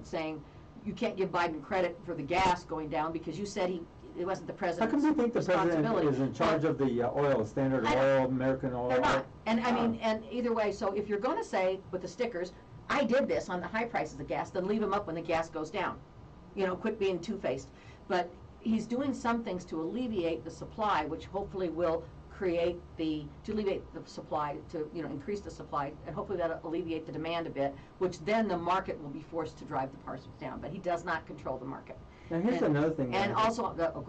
Speaker 2: saying you can't give Biden credit for the gas going down because you said it wasn't the
Speaker 1: How
Speaker 2: president's
Speaker 1: come you think the president
Speaker 2: responsibility.
Speaker 1: is in charge of the oil, Standard Oil, American Oil?
Speaker 2: They're not. And and either way, so if you're going to say with the stickers, I did this on the high prices of gas, then leave them up when the gas goes down. Quit being two-faced. But he's doing some things to alleviate the supply, which hopefully will alleviate the supply, to increase the supply, and hopefully that'll alleviate the demand a bit, which then the market will be forced to drive the prices down. But he does not control the market.
Speaker 1: Now, here's another thing.
Speaker 2: And also, go ahead.
Speaker 1: No,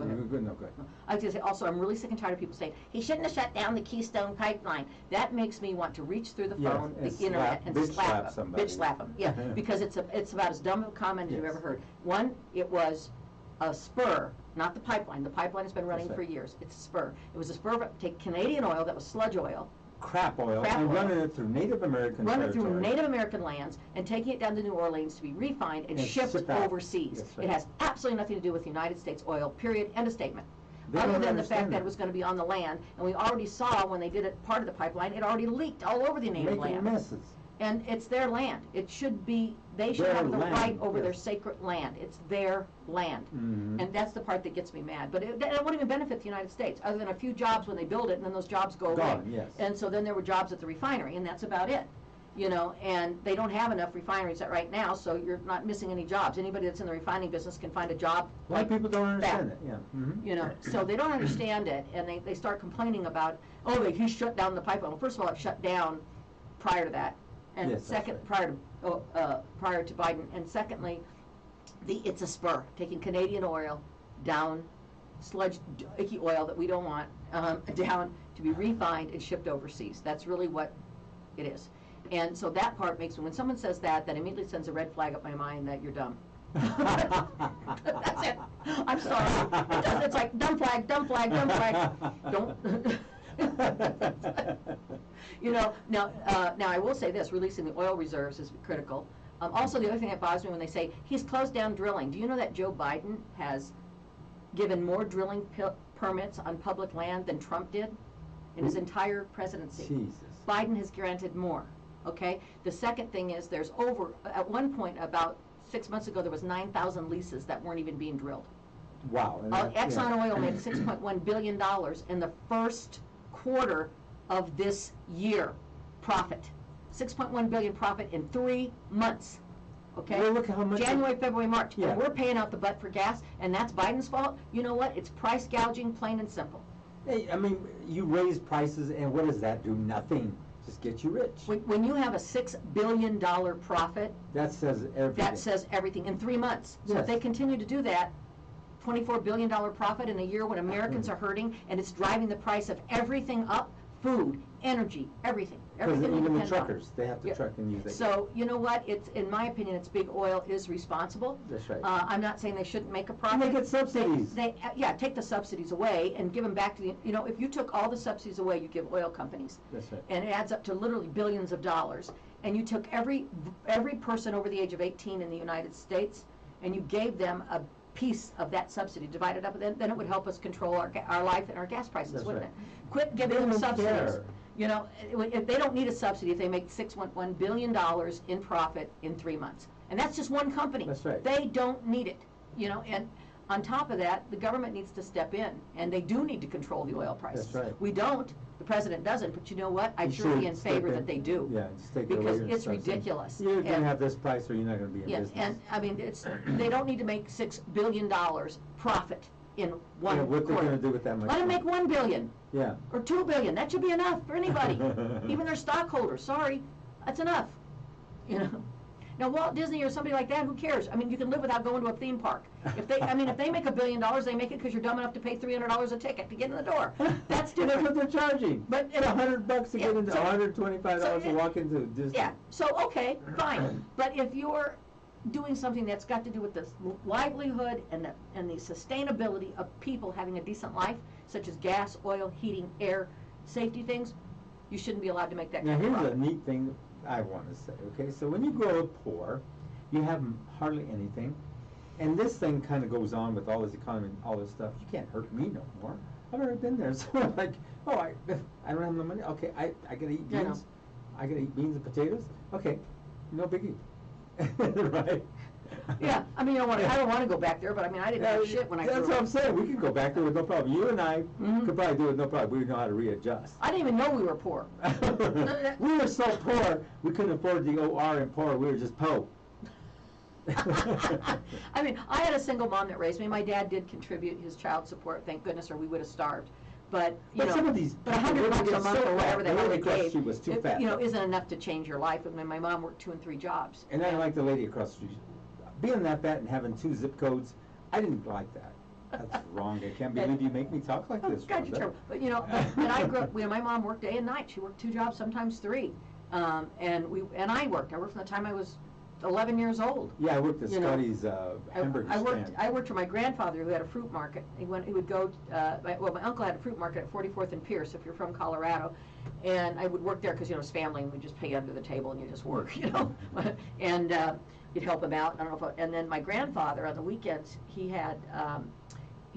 Speaker 1: go ahead.
Speaker 2: I was going to say, also, I'm really sick and tired of people saying, he shouldn't have shut down the Keystone Pipeline. That makes me want to reach through the phone,
Speaker 1: and
Speaker 2: the internet, and
Speaker 1: bitch slap
Speaker 2: slap him.
Speaker 1: somebody.
Speaker 2: Bitch slap him, yeah, because it's about as dumb a comment as you've
Speaker 1: Yes.
Speaker 2: ever heard. One, it was a spur, not the pipeline. The pipeline has been running
Speaker 1: That's
Speaker 2: for
Speaker 1: right.
Speaker 2: years. It's a spur. It was a spur of take Canadian oil that was sludge oil,
Speaker 1: Crap oil,
Speaker 2: Crap
Speaker 1: and
Speaker 2: oil.
Speaker 1: running it through Native American
Speaker 2: run it through
Speaker 1: territory.
Speaker 2: Native American lands, and taking it down to New Orleans to be refined and shipped
Speaker 1: shipped out.
Speaker 2: overseas.
Speaker 1: That's right.
Speaker 2: It has absolutely nothing to do with United States oil, period, end of statement.
Speaker 1: They
Speaker 2: Other
Speaker 1: don't
Speaker 2: than the fact
Speaker 1: understand
Speaker 2: that it was going to be on the land, and we already saw when they did it, part of the pipeline, it already leaked all over the native
Speaker 1: Making
Speaker 2: land.
Speaker 1: messes.
Speaker 2: And it's their land. It should be, they should
Speaker 1: Their
Speaker 2: have the
Speaker 1: land,
Speaker 2: right over their
Speaker 1: yes.
Speaker 2: sacred land. It's their land.
Speaker 1: Mhm.
Speaker 2: And that's the part that gets me mad. But it won't even benefit the United States, other than a few jobs when they build it, and then those jobs go away.
Speaker 1: Gone, yes.
Speaker 2: And so then there were jobs at the refinery, and that's about it. And they don't have enough refineries right now, so you're not missing any jobs. Anybody that's in the refining business can find a job
Speaker 1: A lot of people don't understand
Speaker 2: that.
Speaker 1: it, yeah. Mhm.
Speaker 2: So they don't understand it, and they start complaining about, he shut down the pipeline. Well, first of all, it shut down prior to that, and
Speaker 1: Yes, that's
Speaker 2: second,
Speaker 1: right.
Speaker 2: prior to Biden, and secondly, it's a spur, taking Canadian oil down, sludge, icky oil that we don't want, down to be refined and shipped overseas. That's really what it is. And so that part makes me, when someone says that immediately sends a red flag up my mind that you're dumb. That's it. I'm sorry. It's like dumb flag, dumb flag, dumb flag. Don't. Now I will say this: releasing the oil reserves is critical. Also, the other thing that bothers me when they say he's closed down drilling. Do you know that Joe Biden has given more drilling permits on public land than Trump did in his entire presidency?
Speaker 1: Jesus.
Speaker 2: Biden has granted more. Okay. The second thing is there's at one point about 6 months ago there was 9,000 leases that weren't even being drilled.
Speaker 1: Wow. and that-
Speaker 2: Exxon
Speaker 1: yeah.
Speaker 2: Oil made $6.1 billion in the first quarter of this year profit. 6.1 billion profit in 3 months. Okay?
Speaker 1: Well, look how much.
Speaker 2: January, February, March.
Speaker 1: Yeah.
Speaker 2: And we're paying out the butt for gas, and that's Biden's fault. You know what? It's price gouging, plain and simple.
Speaker 1: Hey, I mean, you raise prices, and what does that do? Nothing. Just get you rich.
Speaker 2: When you have a $6 billion profit,
Speaker 1: That says everything.
Speaker 2: that says everything in 3 months. So
Speaker 1: Yes.
Speaker 2: if they continue to do that, $24 billion profit in a year when Americans are hurting, and it's driving the price of everything up, food, energy, everything.
Speaker 1: Because
Speaker 2: Everything we
Speaker 1: even the
Speaker 2: depend on.
Speaker 1: truckers, they have to
Speaker 2: Yeah.
Speaker 1: truck and use that.
Speaker 2: So, you know what, it's, in my opinion, it's big oil is responsible.
Speaker 1: That's right.
Speaker 2: I'm not saying they shouldn't make a
Speaker 1: And
Speaker 2: profit.
Speaker 1: they get subsidies.
Speaker 2: Yeah, take the subsidies away and give them back to the, you know, if you took all the subsidies away, you give oil companies.
Speaker 1: That's right.
Speaker 2: And it adds up to literally billions of dollars. And you took every person over the age of 18 in the United States, and you gave them a piece of that subsidy, divided up, then it would help us control our life and our gas prices,
Speaker 1: That's
Speaker 2: wouldn't
Speaker 1: right.
Speaker 2: it? Quit giving
Speaker 1: They
Speaker 2: them
Speaker 1: don't
Speaker 2: subsidies.
Speaker 1: care.
Speaker 2: You know, if they don't need a subsidy, if they make $6.1 billion in profit in 3 months. And that's just one company.
Speaker 1: That's right.
Speaker 2: They don't need it, you know, and on top of that, the government needs to step in, and they do need to control the oil prices.
Speaker 1: That's right.
Speaker 2: We don't, the president doesn't, but you know what? I'd
Speaker 1: You
Speaker 2: sure be
Speaker 1: should
Speaker 2: in
Speaker 1: step
Speaker 2: favor
Speaker 1: in.
Speaker 2: that they do.
Speaker 1: Yeah, just take it away
Speaker 2: Because
Speaker 1: and
Speaker 2: it's
Speaker 1: start saying,
Speaker 2: ridiculous.
Speaker 1: You're gonna
Speaker 2: And-
Speaker 1: have this price or you're not gonna be in
Speaker 2: Yes,
Speaker 1: business.
Speaker 2: and, I mean, they don't need to make $6 billion profit in one
Speaker 1: Yeah, what they're
Speaker 2: quarter.
Speaker 1: gonna do with that much
Speaker 2: Let them
Speaker 1: money.
Speaker 2: make $1 billion.
Speaker 1: Yeah.
Speaker 2: Or $2 billion, that should be enough for anybody, even their stockholders, sorry, that's enough, you know? Now Walt Disney or somebody like that, who cares? I mean, you can live without going to a theme park. If they make $1 billion, they make it because you're dumb enough to pay $300 a ticket to get in the door. That's
Speaker 1: And that's
Speaker 2: different.
Speaker 1: what they're charging.
Speaker 2: But,
Speaker 1: It's $100 to
Speaker 2: yeah,
Speaker 1: get into,
Speaker 2: so-
Speaker 1: $125 to
Speaker 2: so,
Speaker 1: walk into Disney.
Speaker 2: Yeah, so, okay, fine, but if you're doing something that's got to do with the livelihood and the sustainability of people having a decent life, such as gas, oil, heating, air, safety things, you shouldn't be allowed to make that
Speaker 1: Now,
Speaker 2: kind of
Speaker 1: here's a
Speaker 2: profit.
Speaker 1: neat thing I want to say, okay? So when you grow up poor, you have hardly anything, and this thing kind of goes on with all this economy and all this stuff. You can't hurt me no more. I've already been there. So I'm like, oh, I don't have no money. Okay, I gotta eat
Speaker 2: Yeah, I know.
Speaker 1: beans. I gotta eat beans and potatoes. Okay, no biggie. Right?
Speaker 2: Yeah, I mean, I don't want to go back there, but I mean, I didn't have shit when I grew
Speaker 1: That's what I'm
Speaker 2: up.
Speaker 1: saying. We could go back there with no problem. You and I
Speaker 2: Mhm.
Speaker 1: could probably do it with no problem. We know how to readjust.
Speaker 2: I didn't even know we were poor.
Speaker 1: We were so poor, we couldn't afford the OR in poor. We were just po.
Speaker 2: I mean, I had a single mom that raised me. My dad did contribute his child support, thank goodness, or we would have starved. But, you
Speaker 1: But
Speaker 2: know,
Speaker 1: some of these
Speaker 2: but
Speaker 1: people
Speaker 2: $100
Speaker 1: would
Speaker 2: a
Speaker 1: get
Speaker 2: month
Speaker 1: so
Speaker 2: or whatever
Speaker 1: fat.
Speaker 2: they
Speaker 1: The
Speaker 2: really
Speaker 1: lady across the
Speaker 2: gave,
Speaker 1: street was too fat.
Speaker 2: you know, isn't enough to change your life. I mean, my mom worked 2 and 3 jobs.
Speaker 1: And I like the lady across the street. Being that fat and having 2 zip codes, I didn't like that. That's wrong. I can't believe you make me talk like this.
Speaker 2: God, you're
Speaker 1: Rhonda.
Speaker 2: terrible. But, you know, and I grew up, you know, my mom worked day and night. She worked 2 jobs, sometimes 3. And I worked. I worked from the time I was 11 years old.
Speaker 1: Yeah, I worked at
Speaker 2: You know,
Speaker 1: Scotty's hamburger stand.
Speaker 2: I worked for my grandfather who had a fruit market. He would go, my uncle had a fruit market at 44th and Pierce, if you're from Colorado. And I would work there because, you know, it's family and we just pay under the table and you just work, you know. And you'd help him out. I don't know if, and then my grandfather on the weekends, he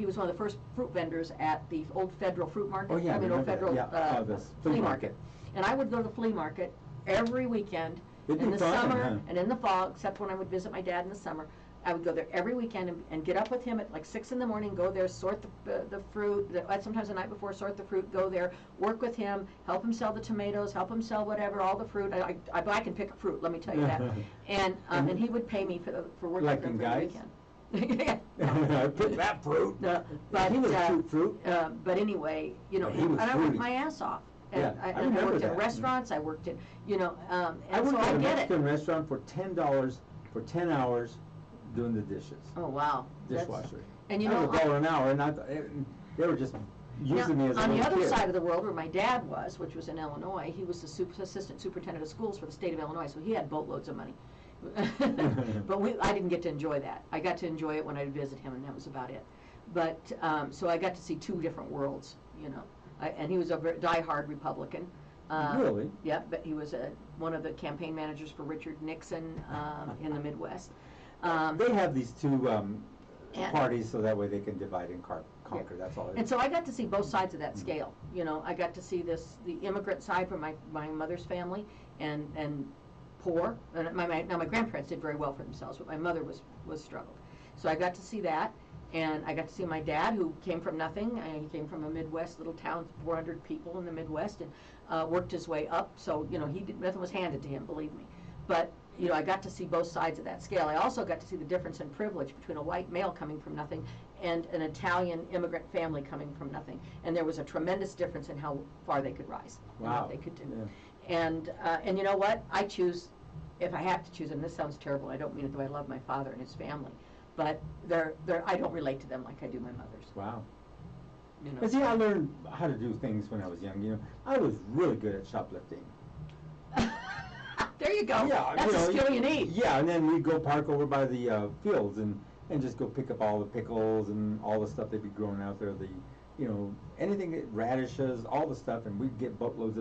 Speaker 2: was one of the first fruit vendors at the old Federal Fruit Market.
Speaker 1: Oh, yeah, I
Speaker 2: I mean, old
Speaker 1: remember that.
Speaker 2: Federal
Speaker 1: Yeah, this
Speaker 2: flea market. And I would go to the flea market every weekend.
Speaker 1: It'd be
Speaker 2: In the
Speaker 1: fun,
Speaker 2: summer
Speaker 1: huh?
Speaker 2: and in the fall, except when I would visit my dad in the summer, I would go there every weekend and get up with him at like 6 in the morning, go there, sort the fruit, sometimes the night before, sort the fruit, go there, work with him, help him sell the tomatoes, help him sell whatever, all the fruit. I can pick a fruit, let me tell you that. And he would pay me for working with him for the
Speaker 1: Liking
Speaker 2: weekend.
Speaker 1: I picked that fruit.
Speaker 2: No, but
Speaker 1: he was fruit.
Speaker 2: but anyway, you know,
Speaker 1: Yeah, he was
Speaker 2: and I worked
Speaker 1: fruity.
Speaker 2: my ass off. And
Speaker 1: Yeah, I
Speaker 2: I
Speaker 1: remember
Speaker 2: worked in
Speaker 1: that.
Speaker 2: restaurants, I worked in, you know,
Speaker 1: I
Speaker 2: and so
Speaker 1: worked
Speaker 2: I
Speaker 1: at a
Speaker 2: get it.
Speaker 1: Mexican restaurant for $10 for 10 hours doing the dishes.
Speaker 2: Oh, wow. That's-
Speaker 1: Dishwasher.
Speaker 2: And you
Speaker 1: That
Speaker 2: know,
Speaker 1: was $1 an hour, and they were just using me as a
Speaker 2: on the
Speaker 1: little
Speaker 2: other
Speaker 1: kid.
Speaker 2: side of the world where my dad was, which was in Illinois, he was the assistant superintendent of schools for the state of Illinois, so he had boatloads of money. But I didn't get to enjoy that. I got to enjoy it when I would visit him, and that was about it. But, so I got to see 2 different worlds, you know. And he was a diehard Republican.
Speaker 1: Really?
Speaker 2: Yeah, but he was one of the campaign managers for Richard Nixon in the Midwest.
Speaker 1: They have these 2
Speaker 2: and-
Speaker 1: parties so that way they can divide and conquer. That's all it
Speaker 2: And
Speaker 1: is.
Speaker 2: so I got to see both sides of that scale. You know, I got to see the immigrant side from my mother's family and poor. And now my grandparents did very well for themselves, but my mother was struggled. So I got to see that, and I got to see my dad, who came from nothing. He came from a Midwest little town, 400 people in the Midwest, and worked his way up. So, you know, nothing was handed to him, believe me. But, you know, I got to see both sides of that scale. I also got to see the difference in privilege between a white male coming from nothing and an Italian immigrant family coming from nothing. And there was a tremendous difference in how far they could rise and
Speaker 1: Wow.
Speaker 2: what they could do.
Speaker 1: Yeah.
Speaker 2: And you know what? I choose, if I have to choose, and this sounds terrible, I don't mean it the way I love my father and his family, but I don't relate to them like I do my mother's.
Speaker 1: Wow.
Speaker 2: You know.
Speaker 1: But see, I learned how to do things when I was young, you know. I was really good at shoplifting.
Speaker 2: There you go.
Speaker 1: Yeah,
Speaker 2: That's a skill you need.
Speaker 1: Yeah, and then we'd go park over by the fields and just go pick up all the pickles and all the stuff they'd be growing out there, anything, radishes, all the stuff, and we'd get boatloads of